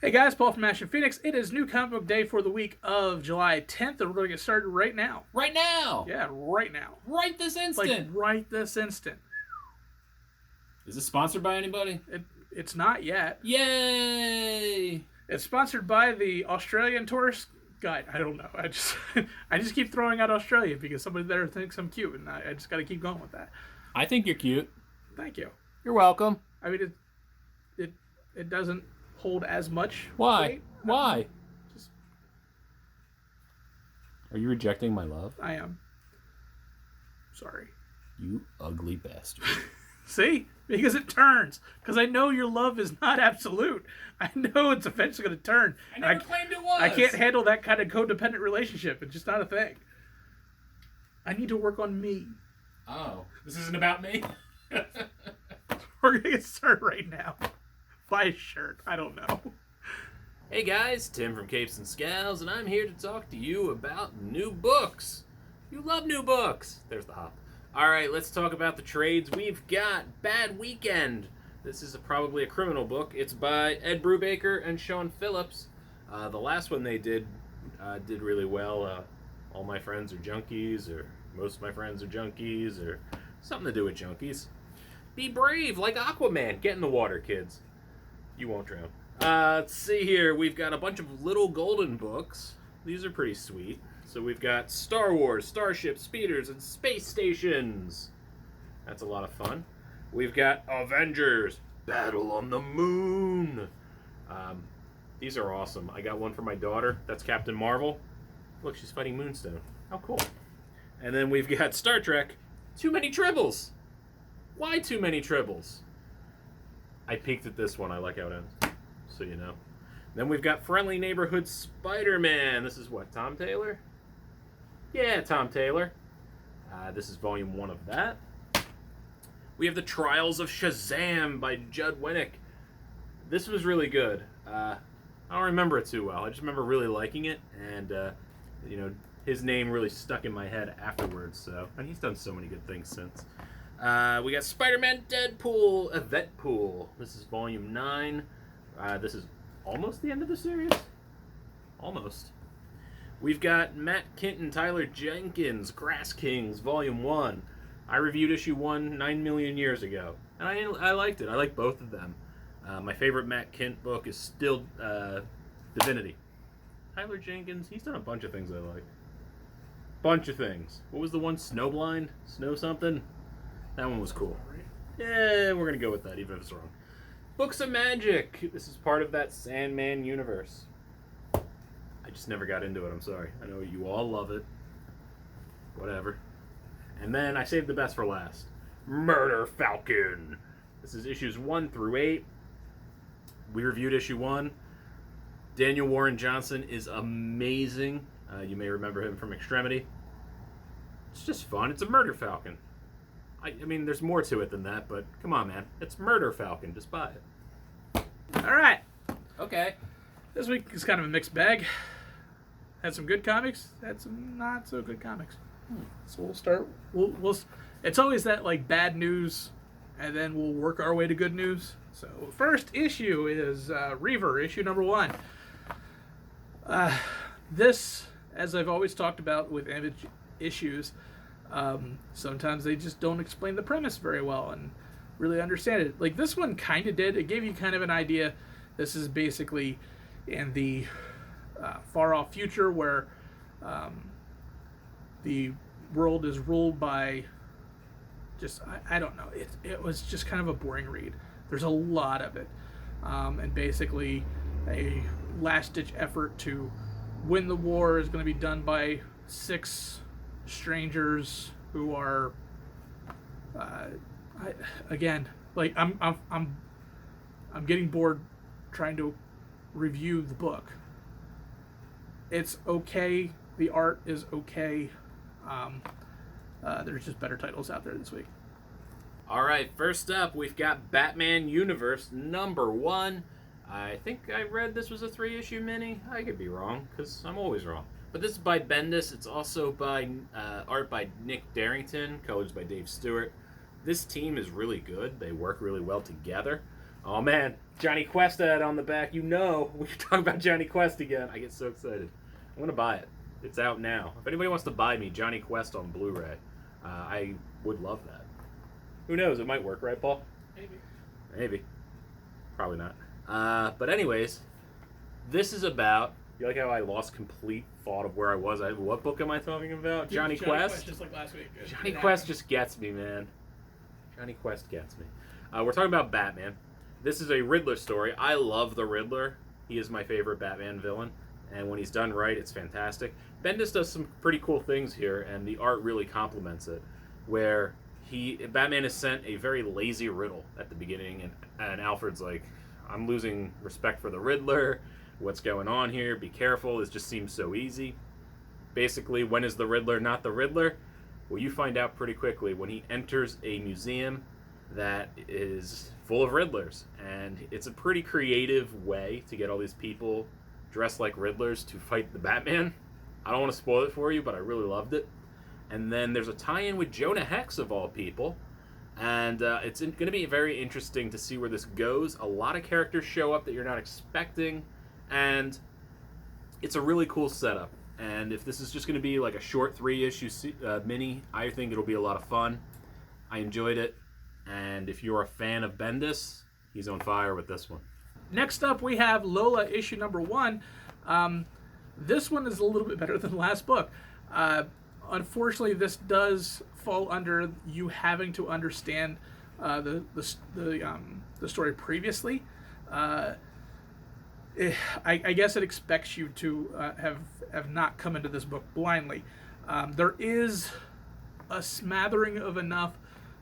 Hey guys, Paul from Ashen Phoenix. It is New Comic Book Day for the week of July 10th, and we're going to get started right now. Right now! Yeah, right now. Right this instant! Like, right this instant. Is this sponsored by anybody? It's not yet. Yay! It's sponsored by the Australian Tourist Guide. I don't know. I just keep throwing out Australia because somebody there thinks I'm cute, and I just got to keep going with that. I think you're cute. Thank you. You're welcome. I mean, it doesn't hold as much Why? weight. Why? Are you rejecting my love? I am. Sorry. You ugly bastard. See? Because it turns. Because I know your love is not absolute. I know it's eventually going to turn. I never claimed it was. I can't handle that kind of codependent relationship. It's just not a thing. I need to work on me. Oh. This isn't about me? We're going to get started right now. Buy a shirt. I don't know. Hey guys, Tim from Capes and Scowls, and I'm here to talk to you about new books. You love new books. There's the hop. Alright, let's talk about the trades. We've got Bad Weekend. This is probably a criminal book. It's by Ed Brubaker and Sean Phillips. The last one they did really well. All my friends are junkies, or most of my friends are junkies, or something to do with junkies. Be brave, like Aquaman. Get in the water, kids. You won't drown. Let's see here. We've got a bunch of little golden books. These are pretty sweet. So we've got Star Wars, Starships, Speeders, and Space Stations. That's a lot of fun. We've got Avengers, Battle on the Moon. These are awesome. I got one for my daughter. That's Captain Marvel. Look, she's fighting Moonstone. How cool. And then we've got Star Trek, Too Many Tribbles. Why Too Many Tribbles? I peeked at this one. I like how it ends, so you know. Then we've got Friendly Neighborhood Spider-Man. This is what, Tom Taylor? Yeah, Tom Taylor. This is volume 1 of that. We have The Trials of Shazam by Judd Winnick. This was really good. I don't remember it too well. I just remember really liking it, and you know, his name really stuck in my head afterwards. So, and he's done so many good things since. We got Spider-Man Deadpool, Eventpool. This is volume 9. This is almost the end of the series. Almost. We've got Matt Kint and Tyler Jenkins, Grass Kings, volume 1. I reviewed issue 1 9 million years ago, and I liked it. I like both of them. My favorite Matt Kint book is still Divinity. Tyler Jenkins, he's done a bunch of things I like. Bunch of things. What was the one? Snowblind? Snow something? That one was cool. Yeah, we're going to go with that, even if it's wrong. Books of Magic. This is part of that Sandman universe. I just never got into it, I'm sorry. I know you all love it. Whatever. And then I saved the best for last. Murder Falcon. This is issues 1 through 8. We reviewed issue 1. Daniel Warren Johnson is amazing. You may remember him from Extremity. It's just fun. It's a Murder Falcon. I mean, there's more to it than that, but come on, man. It's Murder Falcon. Just buy it. All right. Okay. This week is kind of a mixed bag. Had some good comics. Had some not so good comics. So we'll start. We'll. It's always that like bad news, and then we'll work our way to good news. So first issue is Reaver, issue number 1. This, as I've always talked about with Image issues, sometimes they just don't explain the premise very well and really understand it. Like this one kind of did. It gave you kind of an idea. This is basically in the far off future where the world is ruled by just, I don't know. It was just kind of a boring read. There's a lot of it. And basically a last-ditch effort to win the war is going to be done by 6 strangers who are I'm getting bored trying to review the book. It's okay. The art is okay. There's just better titles out there this week. All right, first up, we've got Batman Universe number 1. I think I read this was a 3-issue mini. I could be wrong, because I'm always wrong. But this is by Bendis. It's also by art by Nick Darrington, colors by Dave Stewart. This team is really good. They work really well together. Oh man, Johnny Quest ad on the back. You know, we can talk about Johnny Quest again. I get so excited. I'm gonna buy it. It's out now. If anybody wants to buy me Johnny Quest on Blu-ray, I would love that. Who knows? It might work, right, Paul? Maybe. Probably not. But anyways, this is about. You like how I lost complete thought of where I was? What book am I talking about? Johnny Quest. Just like last week. Johnny Quest just gets me, man. Johnny Quest gets me. We're talking about Batman. This is a Riddler story. I love the Riddler. He is my favorite Batman villain, and when he's done right, it's fantastic. Bendis does some pretty cool things here, and the art really complements it. Where Batman is sent a very lazy riddle at the beginning, and Alfred's like, "I'm losing respect for the Riddler. What's going on here? Be careful. This just seems so easy." Basically, when is the Riddler not the Riddler? Well, you find out pretty quickly when he enters a museum that is full of Riddlers. And it's a pretty creative way to get all these people dressed like Riddlers to fight the Batman. I don't want to spoil it for you, but I really loved it. And then there's a tie-in with Jonah Hex, of all people. And it's going to be very interesting to see where this goes. A lot of characters show up that you're not expecting. And it's a really cool setup. And if this is just going to be like a short 3-issue mini, I think it'll be a lot of fun. I enjoyed it. And if you're a fan of Bendis, he's on fire with this one. Next up, we have Lola, issue number 1. This one is a little bit better than the last book. Unfortunately, this does fall under you having to understand the story previously. I guess it expects you to have not come into this book blindly. There is a smattering of enough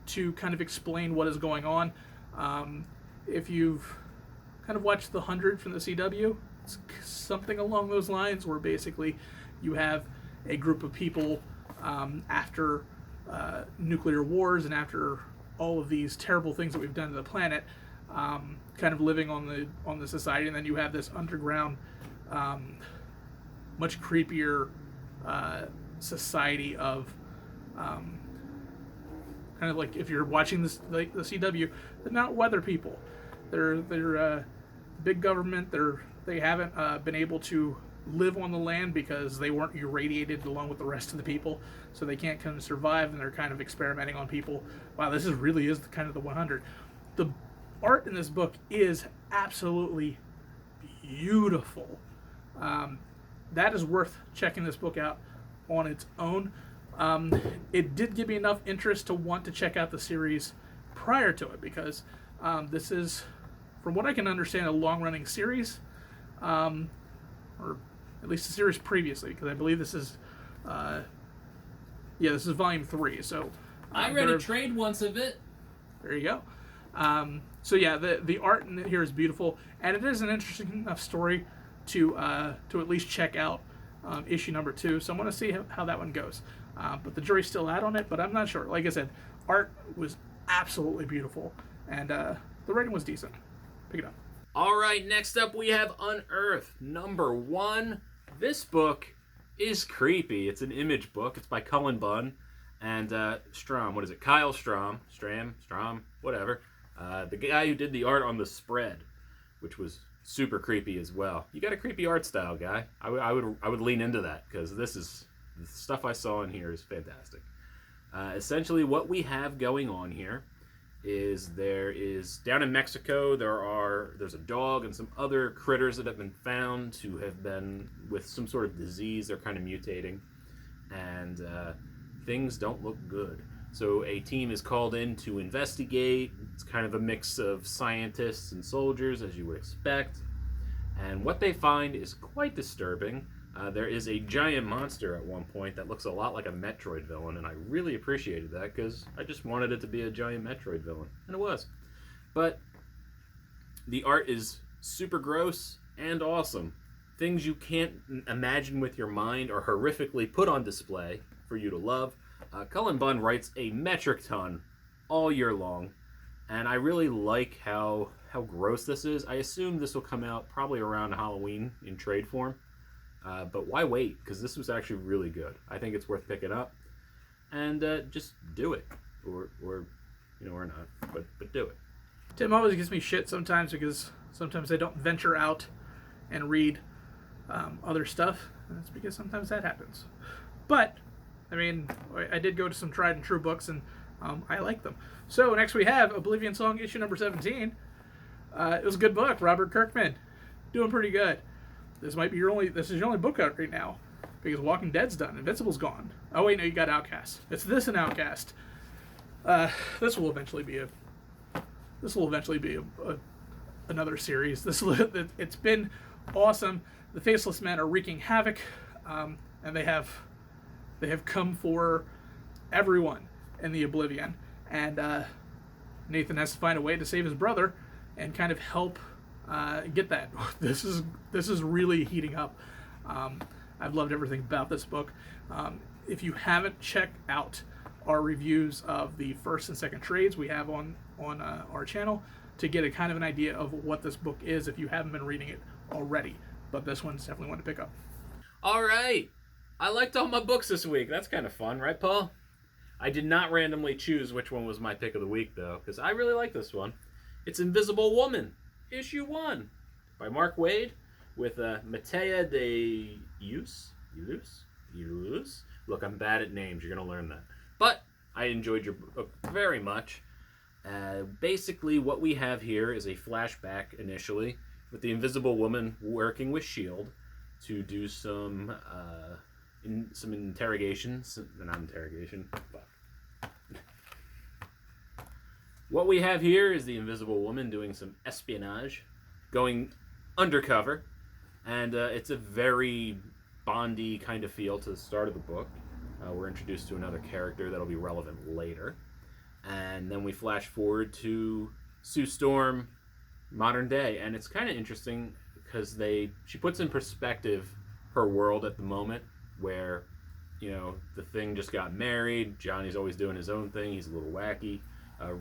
to kind of explain what is going on. If you've kind of watched The 100 from the CW, it's something along those lines where basically you have a group of people after nuclear wars and after all of these terrible things that we've done to the planet, kind of living on the society, and then you have this underground, much creepier society of kind of like if you're watching this like the CW, they're not weather people. They're big government. They haven't been able to live on the land because they weren't irradiated along with the rest of the people, so they can't kind of survive, and they're kind of experimenting on people. Wow, this really is kind of the 100. The art in this book is absolutely beautiful. That is worth checking this book out on its own. It did give me enough interest to want to check out the series prior to it, because this is, from what I can understand, a long-running series, or at least the series previously, because I believe this is, this is volume 3. So I read a trade once of it. There you go. The art in here is beautiful, and it is an interesting enough story to at least check out issue number 2. So I'm going to see how that one goes. But the jury's still out on it, but I'm not sure. Like I said, art was absolutely beautiful, and the writing was decent. Pick it up. All right, next up we have Unearthed, number 1. This book is creepy. It's an image book. It's by Cullen Bunn and Strom. What is it? Kyle Strom, whatever. The guy who did the art on The Spread, which was super creepy as well. You got a creepy art style, guy. I would lean into that, because the stuff I saw in here is fantastic. Essentially, what we have going on here is down in Mexico, there's a dog and some other critters that have been found to have been with some sort of disease. They're kind of mutating, and things don't look good. So a team is called in to investigate. It's kind of a mix of scientists and soldiers, as you would expect. And what they find is quite disturbing. There is a giant monster at one point that looks a lot like a Metroid villain, and I really appreciated that, because I just wanted it to be a giant Metroid villain, and it was. But the art is super gross and awesome. Things you can't imagine with your mind are horrifically put on display for you to love. Cullen Bunn writes a metric ton all year long, and I really like how gross this is. I assume this will come out probably around Halloween in trade form. But why wait? Because this was actually really good. I think it's worth picking up, and just do it, or not, but do it. Tim always gives me shit sometimes because sometimes I don't venture out and read other stuff. And it's because sometimes that happens. But, I mean, I did go to some tried and true books, and I like them. So next we have Oblivion Song, issue number 17. It was a good book. Robert Kirkman, doing pretty good. This is your only book out right now, because Walking Dead's done, Invincible's gone. Oh wait, no, you got Outcast. It's this and Outcast. This will eventually be another series. It's been awesome. The Faceless Men are wreaking havoc, and they have come for everyone in the Oblivion, and Nathan has to find a way to save his brother and kind of help get that. This is really heating up. I've loved everything about this book. If you haven't checked out our reviews of the first and second trades we have on our channel to get a kind of an idea of what this book is if you haven't been reading it already. But this one's definitely one to pick up. All right. I liked all my books this week. That's kind of fun, right, Paul? I did not randomly choose which one was my pick of the week, though, because I really like this one. It's Invisible Woman, issue 1, by Mark Waid, with Matea de Yus. Look, I'm bad at names. You're going to learn that. But I enjoyed your book very much. Basically, what we have here is a flashback, initially, with the Invisible Woman working with S.H.I.E.L.D. to do some interrogations. Not interrogation. Fuck. What we have here is the Invisible Woman doing some espionage, going undercover, and it's a very Bondy kind of feel to the start of the book. We're introduced to another character that'll be relevant later, and then we flash forward to Sue Storm, modern day, and it's kind of interesting because she puts in perspective her world at the moment, where, you know, the Thing just got married, Johnny's always doing his own thing, he's a little wacky,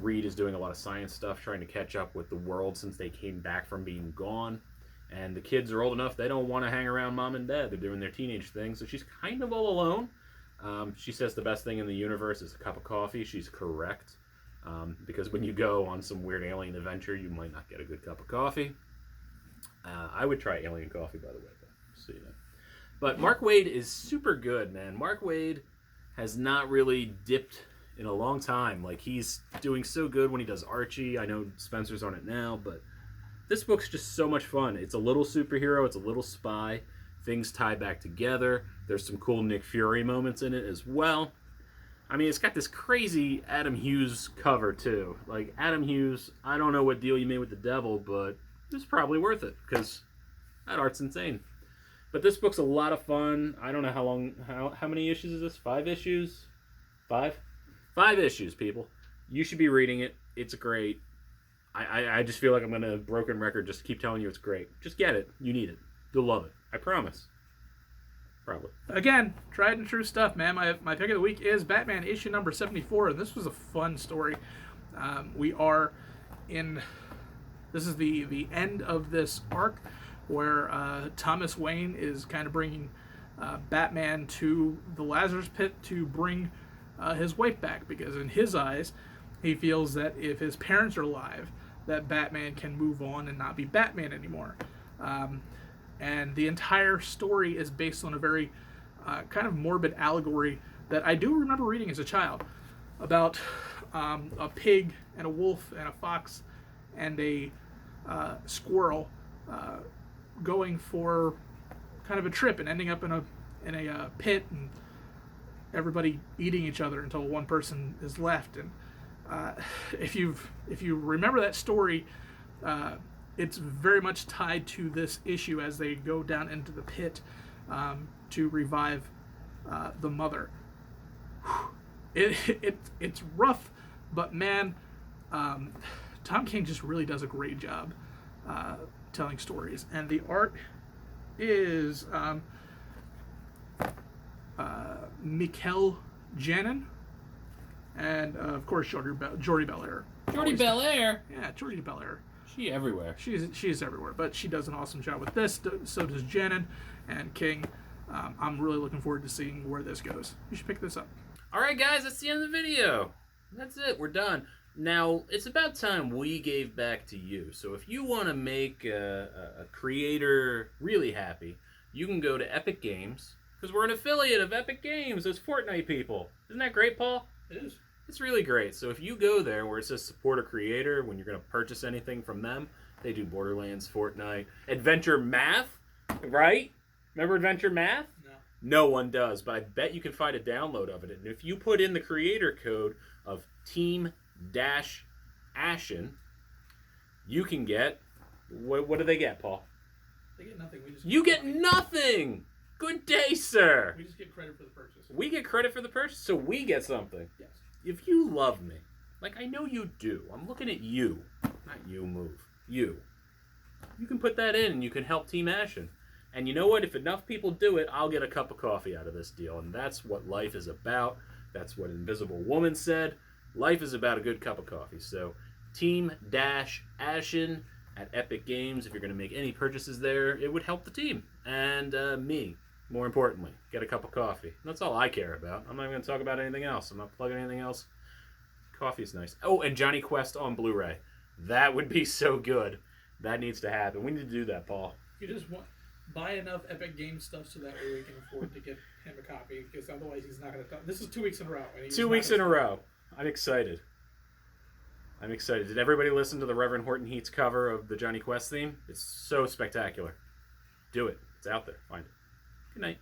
Reed is doing a lot of science stuff, trying to catch up with the world since they came back from being gone, and the kids are old enough, they don't want to hang around mom and dad, they're doing their teenage thing, so she's kind of all alone. She says the best thing in the universe is a cup of coffee. She's correct, because when you go on some weird alien adventure, you might not get a good cup of coffee. I would try alien coffee, by the way, so you know. But Mark Waid is super good, man. Mark Waid has not really dipped in a long time. Like, he's doing so good when he does Archie. I know Spencer's on it now, but this book's just so much fun. It's a little superhero. It's a little spy. Things tie back together. There's some cool Nick Fury moments in it as well. I mean, it's got this crazy Adam Hughes cover, too. Like, Adam Hughes, I don't know what deal you made with the devil, but it's probably worth it, because that art's insane. But this book's a lot of fun. I don't know how many issues is this? 5 issues? 5? 5 issues, people. You should be reading it. It's great. I just feel like I'm going to broken record just keep telling you it's great. Just get it. You need it. You'll love it. I promise. Probably. Again, tried and true stuff, man. My pick of the week is Batman issue number 74, and this was a fun story. This is the end of this arc where Thomas Wayne is kind of bringing Batman to the Lazarus Pit to bring his wife back, because in his eyes, he feels that if his parents are alive, that Batman can move on and not be Batman anymore. And the entire story is based on a very kind of morbid allegory that I do remember reading as a child about a pig and a wolf and a fox and a squirrel going for kind of a trip and ending up in a pit, and everybody eating each other until one person is left. And if you remember that story, it's very much tied to this issue as they go down into the pit to revive the mother. It's rough, but man, Tom King just really does a great job telling stories, and the art is Mikel Janin, and of course Jordi Belair. Jordi Belair? Yeah, Jordi Belair. She everywhere. She's everywhere, but she does an awesome job with this. So does Janin and King. I'm really looking forward to seeing where this goes. You should pick this up. All right, guys, that's the end of the video. That's it. We're done. Now, it's about time we gave back to you. So if you want to make a creator really happy, you can go to Epic Games, because we're an affiliate of Epic Games, those Fortnite people. Isn't that great, Paul? It is. It's really great. So if you go there where it says support a creator, when you're going to purchase anything from them, they do Borderlands, Fortnite, Adventure Math, right? Remember Adventure Math? No. No one does, but I bet you can find a download of it. And if you put in the creator code of Team-Ashen, you can get... What do they get, Paul? They get nothing. You get nothing! Good day, sir! We just get credit for the purchase. We get credit for the purchase, so we get something. Yes. If you love me, like I know you do, I'm looking at you. Not you, move. You. You can put that in and you can help Team Ashen. And you know what? If enough people do it, I'll get a cup of coffee out of this deal. And that's what life is about. That's what Invisible Woman said. Life is about a good cup of coffee. So, Team-Ashen at Epic Games. If you're going to make any purchases there, it would help the team. And me, more importantly, get a cup of coffee. That's all I care about. I'm not even going to talk about anything else. I'm not plugging anything else. Coffee is nice. Oh, and Johnny Quest on Blu-ray. That would be so good. That needs to happen. We need to do that, Paul. You just buy enough Epic Games stuff so that way we can afford to get him a copy, because otherwise he's not going to... This is 2 weeks in a row. 2 weeks in a row. I'm excited. I'm excited. Did everybody listen to the Reverend Horton Heat's cover of the Johnny Quest theme? It's so spectacular. Do it. It's out there. Find it. Good night.